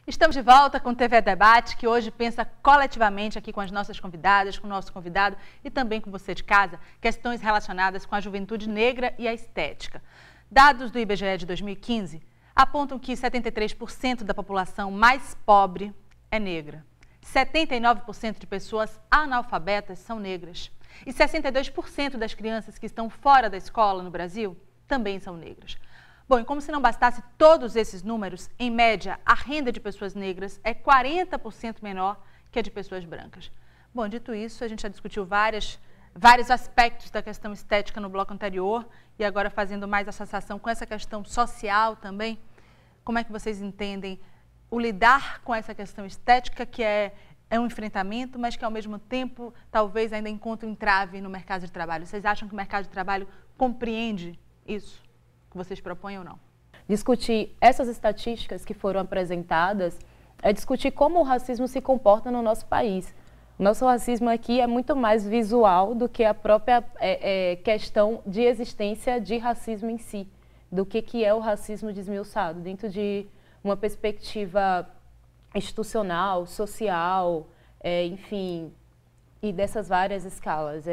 Estamos de volta com o TV Debate, que hoje pensa coletivamente aqui com as nossas convidadas, com o nosso convidado e também com você de casa, questões relacionadas com a juventude negra e a estética. Dados do IBGE de 2015 apontam que 73% da população mais pobre é negra. 79% de pessoas analfabetas são negras. E 62% das crianças que estão fora da escola no Brasil também são negras. Bom, e como se não bastasse todos esses números, em média, a renda de pessoas negras é 40% menor que a de pessoas brancas. Bom, dito isso, a gente já discutiu vários aspectos da questão estética no bloco anterior e agora fazendo mais associação com essa questão social também. Como é que vocês entendem o lidar com essa questão estética, que é um enfrentamento, mas que ao mesmo tempo talvez ainda encontre um entrave no mercado de trabalho? Vocês acham que o mercado de trabalho compreende isso que vocês propõem ou não? Discutir essas estatísticas que foram apresentadas é discutir como o racismo se comporta no nosso país. O nosso racismo aqui é muito mais visual do que a própria questão de existência de racismo em si, do que é o racismo desmiuçado, dentro de uma perspectiva institucional, social, enfim, e dessas várias escalas.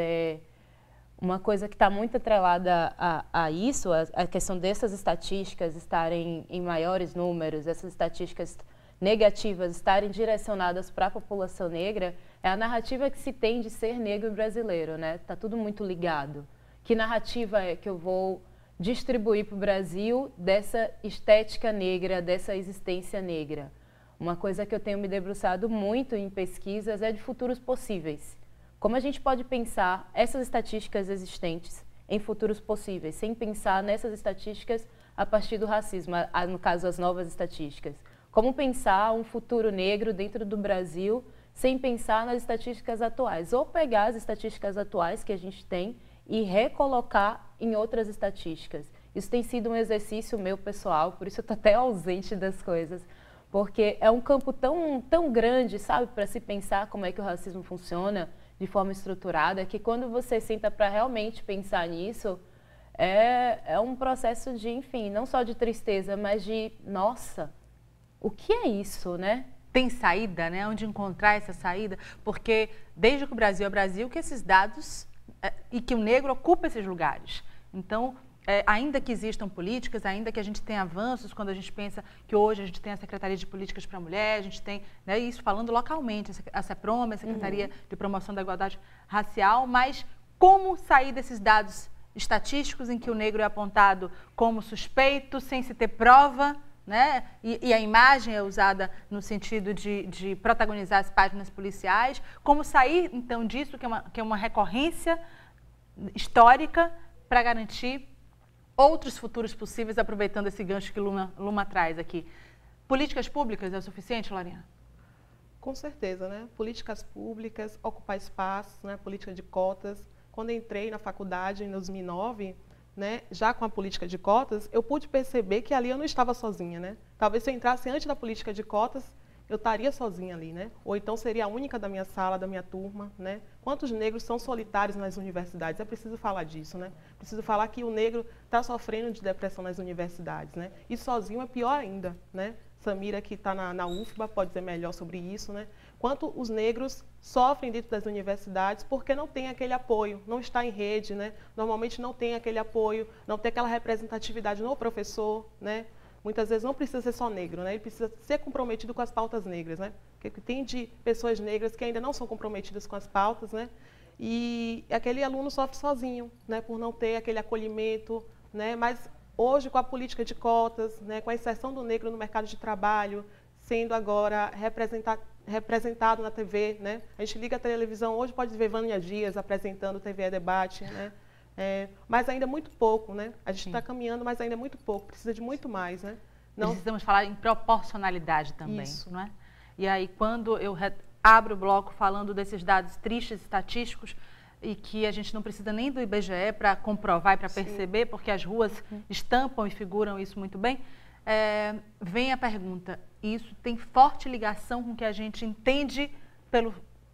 Uma coisa que está muito atrelada a isso, a questão dessas estatísticas estarem em maiores números, essas estatísticas negativas estarem direcionadas para a população negra, é a narrativa que se tem de ser negro brasileiro, né? Está tudo muito ligado. Que narrativa é que eu vou distribuir para o Brasil dessa estética negra, dessa existência negra? Uma coisa que eu tenho me debruçado muito em pesquisas é de futuros possíveis. Como a gente pode pensar essas estatísticas existentes em futuros possíveis, sem pensar nessas estatísticas a partir do racismo, no caso, as novas estatísticas? Como pensar um futuro negro dentro do Brasil sem pensar nas estatísticas atuais? Ou pegar as estatísticas atuais que a gente tem e recolocar em outras estatísticas. Isso tem sido um exercício meu pessoal, por isso eu estou até ausente das coisas, porque é um campo tão grande, sabe, para se pensar como é que o racismo funciona de forma estruturada, que quando você senta para realmente pensar nisso, é um processo de, enfim, não só de tristeza, mas de, nossa, o que é isso, né? Tem saída, né? Onde encontrar essa saída? Porque desde que o Brasil é Brasil, que esses dados e que o negro ocupa esses lugares. Então, ainda que existam políticas, ainda que a gente tenha avanços, quando a gente pensa que hoje a gente tem a Secretaria de Políticas para a Mulher, a gente tem, né, isso falando localmente, a CEPROM, a Secretaria de Promoção da Igualdade Racial, mas como sair desses dados estatísticos em que o negro é apontado como suspeito, sem se ter prova, né? E a imagem é usada no sentido de protagonizar as páginas policiais? Como sair, então, disso, que é uma recorrência histórica, para garantir outros futuros possíveis, aproveitando esse gancho que Luma traz aqui? Políticas públicas é o suficiente, Lorena? Com certeza, né? Políticas públicas, ocupar espaços, né? Política de cotas. Quando entrei na faculdade em 2009, né, já com a política de cotas, eu pude perceber que ali eu não estava sozinha, né? Talvez se eu entrasse antes da política de cotas, eu estaria sozinha ali, né? Ou então seria a única da minha sala, da minha turma, né? Quantos negros são solitários nas universidades? É preciso falar disso, né? Preciso falar que o negro está sofrendo de depressão nas universidades, né? E sozinho é pior ainda, né? Samira, que está na UFBA, pode dizer melhor sobre isso, né? Quanto os negros sofrem dentro das universidades porque não tem aquele apoio, não está em rede, né? Normalmente não tem aquele apoio, não tem aquela representatividade no professor, né? Muitas vezes não precisa ser só negro, né? Ele precisa ser comprometido com as pautas negras, né? Porque tem de pessoas negras que ainda não são comprometidas com as pautas, né? E aquele aluno sofre sozinho, né? Por não ter aquele acolhimento, né? Mas hoje, com a política de cotas, né? Com a inserção do negro no mercado de trabalho, sendo agora representado na TV, né? A gente liga a televisão, hoje pode ver Vânia Dias apresentando TV Debate, né? Mas ainda é muito pouco, né? A gente está caminhando, mas ainda é muito pouco, precisa de muito mais, né? Precisamos falar em proporcionalidade também, Isso. não é? E aí, quando eu abro o bloco falando desses dados tristes, estatísticos, e que a gente não precisa nem do IBGE para comprovar e para perceber, porque as ruas estampam e figuram isso muito bem, vem a pergunta, isso tem forte ligação com o que a gente entende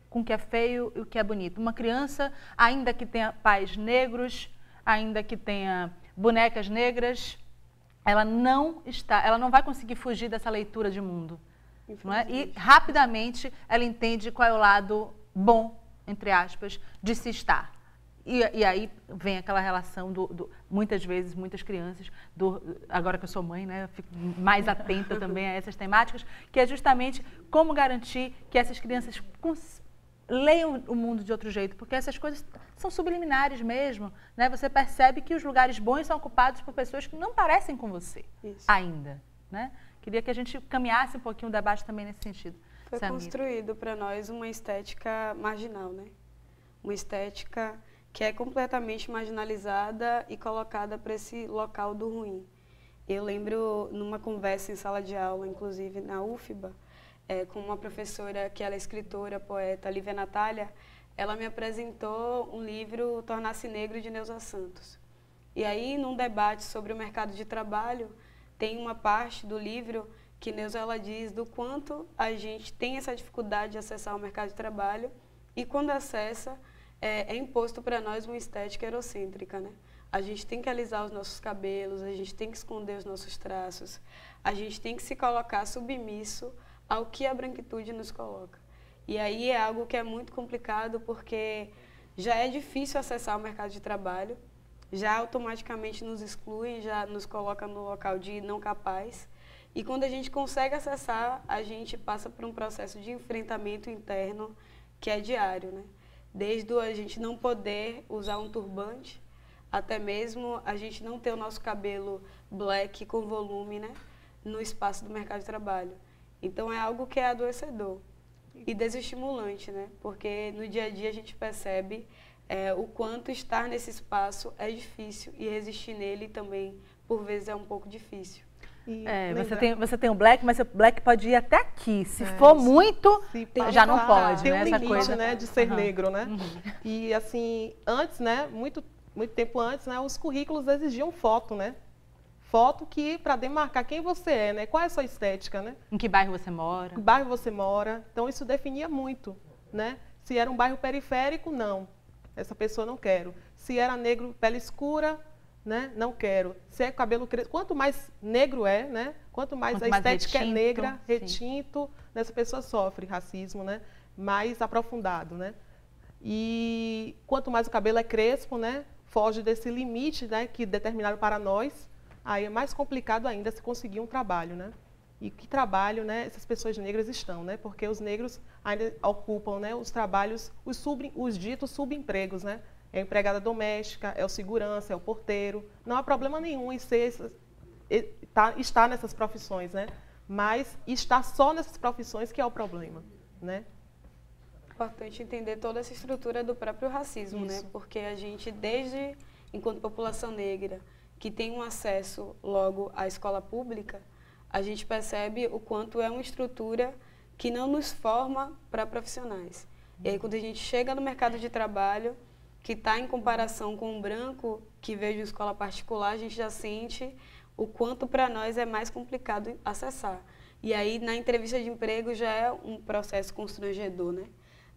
com o que é feio e o que é bonito. Uma criança, ainda que tenha pais negros, ainda que tenha bonecas negras, ela não vai conseguir fugir dessa leitura de mundo. Não é? E rapidamente ela entende qual é o lado bom, entre aspas, de se estar. E aí vem aquela relação muitas vezes, muitas crianças, agora que eu sou mãe, né, eu fico mais atenta também a essas temáticas, que é justamente como garantir que essas crianças leiam o mundo de outro jeito, porque essas coisas são subliminares mesmo, né? Você percebe que os lugares bons são ocupados por pessoas que não parecem com você ainda, né? Queria que a gente caminhasse um pouquinho o debate também nesse sentido. Foi construído para nós uma estética marginal, né? Uma estética que é completamente marginalizada e colocada para esse local do ruim. Eu lembro numa conversa em sala de aula, inclusive na UFBA, com uma professora que ela é escritora, poeta, Lívia Natália, ela me apresentou um livro, Tornar-se Negro, de Neuza Santos. E aí, num debate sobre o mercado de trabalho, tem uma parte do livro que Neuza ela diz do quanto a gente tem essa dificuldade de acessar o mercado de trabalho e quando acessa, é imposto para nós uma estética eurocêntrica, né? A gente tem que alisar os nossos cabelos, a gente tem que esconder os nossos traços, a gente tem que se colocar submisso ao que a branquitude nos coloca. E aí é algo que é muito complicado porque já é difícil acessar o mercado de trabalho, já automaticamente nos exclui, já nos coloca no local de não capaz. E quando a gente consegue acessar, a gente passa por um processo de enfrentamento interno que é diário, né? Desde a gente não poder usar um turbante, até mesmo a gente não ter o nosso cabelo black com volume, né, no espaço do mercado de trabalho. Então é algo que é adoecedor e desestimulante, né? Porque no dia a dia a gente percebe o quanto estar nesse espaço é difícil e resistir nele também, por vezes, é um pouco difícil. Você tem o black, mas o black pode ir até aqui. Se for muito, já não pode. Tem né? um Essa limite, coisa né, de ser negro, né? E assim, antes, né, muito tempo antes, né, os currículos exigiam foto, né? Foto que para demarcar quem você é, né? Qual é a sua estética, né? Em que bairro você mora? Em que bairro você mora? Então isso definia muito, né? Se era um bairro periférico, não. Essa pessoa não quero. Se era negro, pele escura, né? Não quero. Se é cabelo crespo, quanto mais negro é, né? Quanto mais a estética é negra, retinto, essa pessoa sofre racismo, né? Mais aprofundado, né? E quanto mais o cabelo é crespo, né? Foge desse limite, né? Que determinaram para nós. Aí é mais complicado ainda se conseguir um trabalho, né? E que trabalho, né? Essas pessoas negras estão, né? Porque os negros ainda ocupam, né? Os trabalhos, os ditos subempregos, né? É a empregada doméstica, é o segurança, é o porteiro. Não há problema nenhum em estar nessas profissões, né? Mas estar só nessas profissões que é o problema, né? Importante entender toda essa estrutura do próprio racismo, né? Porque a gente, desde enquanto população negra, que tem um acesso logo à escola pública, a gente percebe o quanto é uma estrutura que não nos forma para profissionais. E aí, quando a gente chega no mercado de trabalho, que está em comparação com um branco que veio de uma escola particular, a gente já sente o quanto para nós é mais complicado acessar. E aí, na entrevista de emprego, já é um processo constrangedor, né?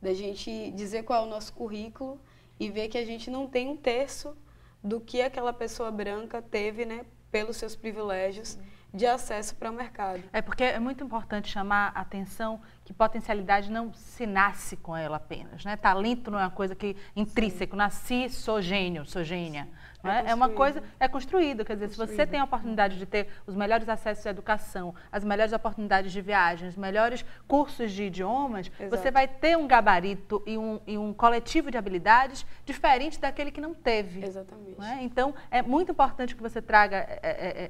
Da gente dizer qual é o nosso currículo e ver que a gente não tem um terço do que aquela pessoa branca teve, né, pelos seus privilégios de acesso para o mercado. É porque é muito importante chamar a atenção que potencialidade não se nasce com ela apenas, né? Talento não é uma coisa que intrínseco, nasci, sou gênio, sou gênia. Não é? É uma coisa, é construído, quer dizer, se você tem a oportunidade de ter os melhores acessos à educação, as melhores oportunidades de viagem, os melhores cursos de idiomas, você vai ter um gabarito e um coletivo de habilidades diferente daquele que não teve. Exatamente. Não é? Então, é muito importante que você traga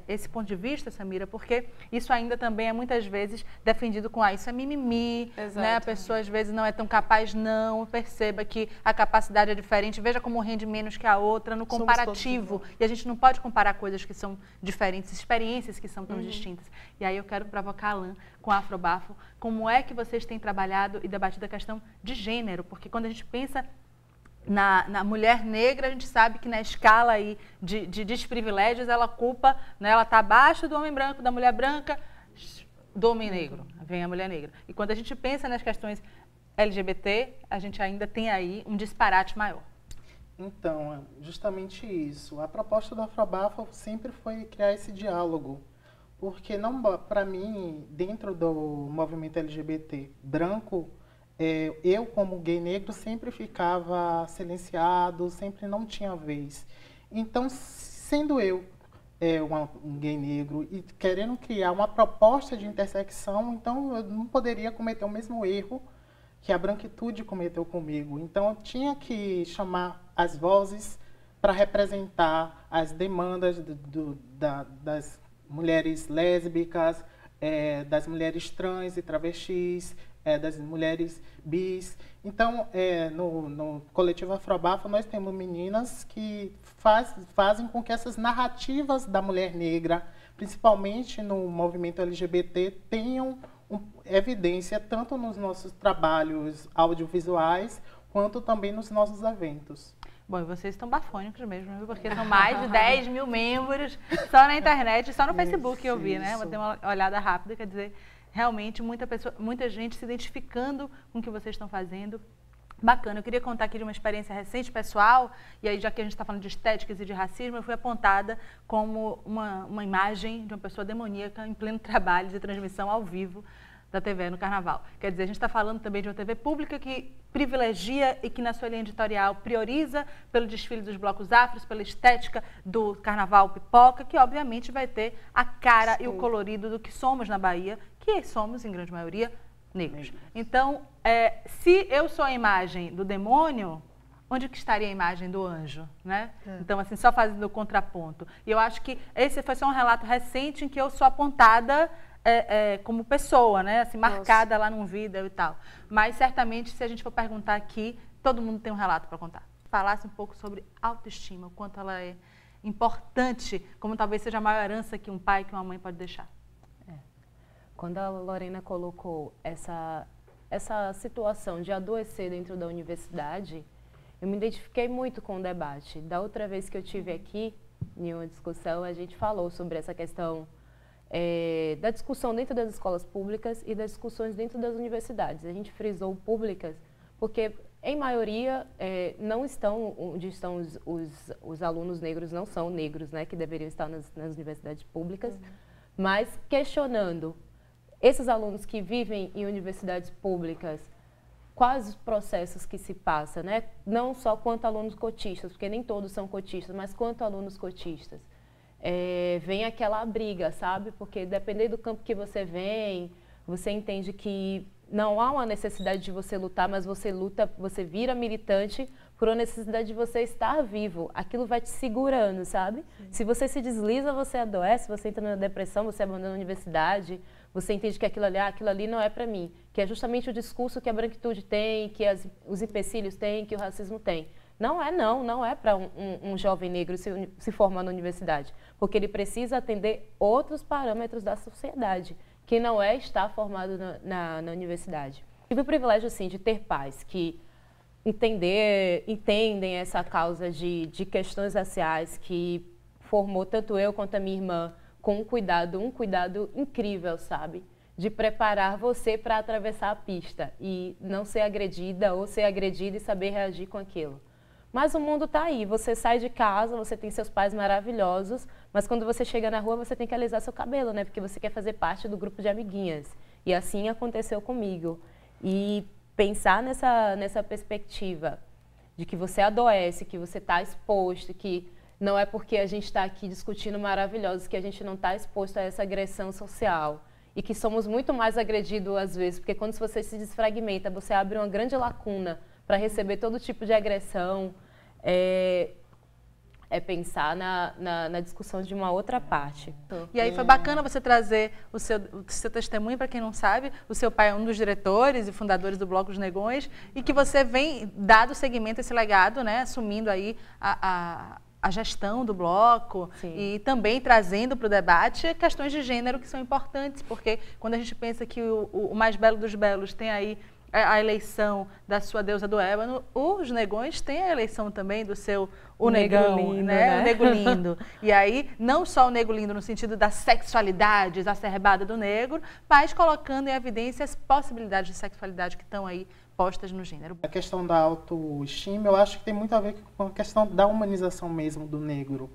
esse ponto de vista, Samira, porque isso ainda também é muitas vezes defendido com isso é mimimi, né? A pessoa às vezes não é tão capaz, não, perceba que a capacidade é diferente, veja como rende menos que a outra no comparativo. E a gente não pode comparar coisas que são diferentes, experiências que são tão distintas. E aí eu quero provocar a Alain com a Afrobafo, como é que vocês têm trabalhado e debatido a questão de gênero, porque quando a gente pensa na mulher negra, a gente sabe que na escala aí de desprivilégios ela ocupa, né, ela está abaixo do homem branco, da mulher branca, do homem negro, vem a mulher negra. E quando a gente pensa nas questões LGBT, a gente ainda tem aí um disparate maior. Então, justamente isso. A proposta da Afrobafo sempre foi criar esse diálogo, porque não, para mim, dentro do movimento LGBT branco, eu como gay negro sempre ficava silenciado, sempre não tinha vez. Então, sendo eu um gay negro e querendo criar uma proposta de intersecção, então eu não poderia cometer o mesmo erro que a branquitude cometeu comigo. Então, eu tinha que chamar as vozes para representar as demandas das mulheres lésbicas, das mulheres trans e travestis, das mulheres bis. Então, no coletivo Afrobafo, nós temos meninas que fazem com que essas narrativas da mulher negra, principalmente no movimento LGBT, tenham evidência tanto nos nossos trabalhos audiovisuais, quanto também nos nossos eventos. Bom, e vocês estão bafônicos mesmo, viu? Porque são mais de 10 mil membros só na internet, só no Facebook eu vi, né? Vou ter uma olhada rápida, quer dizer, realmente muita gente se identificando com o que vocês estão fazendo. Bacana, eu queria contar aqui de uma experiência recente, pessoal, e aí já que a gente está falando de estéticas e de racismo, eu fui apontada como uma imagem de uma pessoa demoníaca em pleno trabalho de transmissão ao vivo da TV no Carnaval. Quer dizer, a gente está falando também de uma TV pública que privilegia e que na sua linha editorial prioriza pelo desfile dos blocos afros, pela estética do Carnaval Pipoca, que obviamente vai ter a cara e o colorido do que somos na Bahia, que somos, em grande maioria, negros. Então, se eu sou a imagem do demônio, onde que estaria a imagem do anjo, né? Então, assim, só fazendo o contraponto. E eu acho que esse foi só um relato recente em que eu sou apontada como pessoa, né? Assim, marcada lá num vídeo e tal. Mas, certamente, se a gente for perguntar aqui, todo mundo tem um relato para contar. Falasse um pouco sobre autoestima, o quanto ela é importante, como talvez seja a maior herança que um pai, que uma mãe pode deixar. Quando a Lorena colocou essa situação de adoecer dentro da universidade, eu me identifiquei muito com o debate. Da outra vez que eu estive aqui, em uma discussão, a gente falou sobre essa questão da discussão dentro das escolas públicas e das discussões dentro das universidades. A gente frisou públicas porque, em maioria, não estão onde estão os alunos negros, não são negros, né, que deveriam estar nas universidades públicas, mas questionando esses alunos que vivem em universidades públicas, quais os processos que se passa, né? Não só quanto alunos cotistas, porque nem todos são cotistas, mas quanto alunos cotistas. Vem aquela briga, sabe? Porque dependendo do campo que você vem, você entende que não há uma necessidade de você lutar, mas você luta, você vira militante por uma necessidade de você estar vivo. Aquilo vai te segurando, sabe? Sim. Se você se desliza, você adoece, você entra na depressão, você abandona a universidade, você entende que aquilo ali não é para mim. Que é justamente o discurso que a branquitude tem, que os empecilhos têm, que o racismo tem. Não é para um jovem negro se formar na universidade, porque ele precisa atender outros parâmetros da sociedade, que não é estar formado na universidade. Tive o privilégio, assim, de ter pais que entendem essa causa de questões raciais, que formou tanto eu quanto a minha irmã com um cuidado incrível, sabe? De preparar você para atravessar a pista e não ser agredida ou ser agredida e saber reagir com aquilo. Mas o mundo está aí, você sai de casa, você tem seus pais maravilhosos, mas quando você chega na rua você tem que alisar seu cabelo, né? Porque você quer fazer parte do grupo de amiguinhas. E assim aconteceu comigo. E pensar nessa perspectiva de que você adoece, que você está exposto, que não é porque a gente está aqui discutindo maravilhosos que a gente não está exposto a essa agressão social. E que somos muito mais agredidos às vezes, porque quando você se desfragmenta, você abre uma grande lacuna para receber todo tipo de agressão. Pensar na discussão de uma outra parte. E aí foi bacana você trazer o seu testemunho, para quem não sabe, o seu pai é um dos diretores e fundadores do Bloco dos Negões, e que você vem dado seguimento a esse legado, né, assumindo aí a gestão do bloco. Sim. E também trazendo para o debate questões de gênero que são importantes, porque quando a gente pensa que o mais belo dos belos tem aí a eleição da sua deusa do ébano, os negões têm a eleição também do seu negão, lindo, né? O nego lindo. E aí, não só o nego lindo no sentido da sexualidade exacerbada do negro, mas colocando em evidência as possibilidades de sexualidade que estão aí postas no gênero. A questão da autoestima, eu acho que tem muito a ver com a questão da humanização mesmo do negro.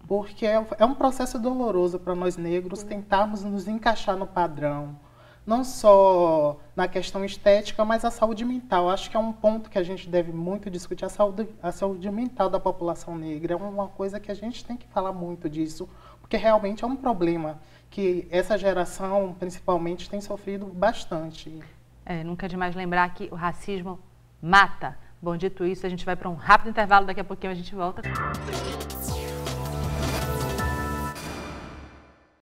Porque é um processo doloroso para nós negros tentarmos nos encaixar no padrão. Não só na questão estética, mas a saúde mental. Acho que é um ponto que a gente deve muito discutir, a saúde mental da população negra. É uma coisa que a gente tem que falar muito disso, porque realmente é um problema que essa geração, principalmente, tem sofrido bastante. Nunca é demais lembrar que o racismo mata. Bom, dito isso, a gente vai para um rápido intervalo, daqui a pouquinho a gente volta.